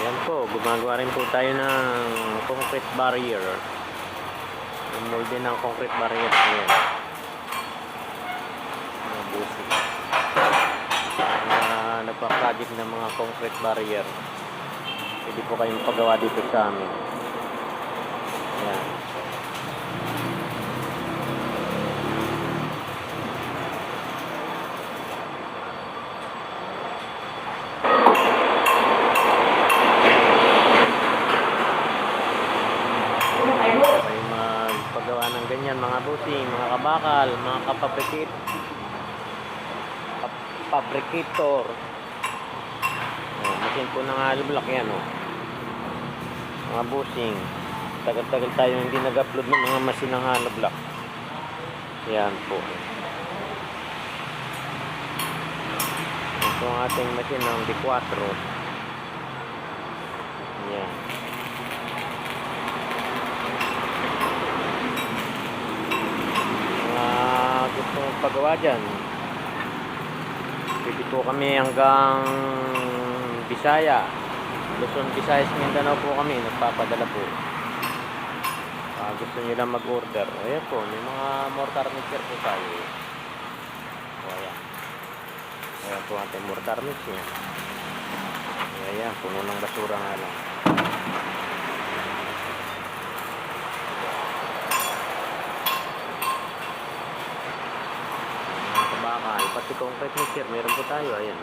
Ayan po, gumagawa rin po tayo ng concrete barrier. Molde ng concrete barrier. Ayan. Mga busi. Nagpa-project ng mga concrete barrier. Pwede po kayong pagawa dito sa amin. Ayan. Paggawa ng ganyan mga busing, mga kabakal, mga fabricator. Machine po ng hollow block yan, oh. Mga busing, tagal-tagal tayo hindi nag-upload ng mga machine ng hollow block. Yan po. Ito ang ating machine ng D4. Yan. Gusto mong pagawa dyan, pwede po kami hanggang Bisaya, Luzon, Visayas, Mindanao po kami nagpapadala po. Gusto nyo lang mag-order, ayan po, may mga mortar mixer po tayo. Ayan po ating mortar mixer. Ayan, puno ng basura nga lang. Pati concrete mixer meron po tayo, ayan.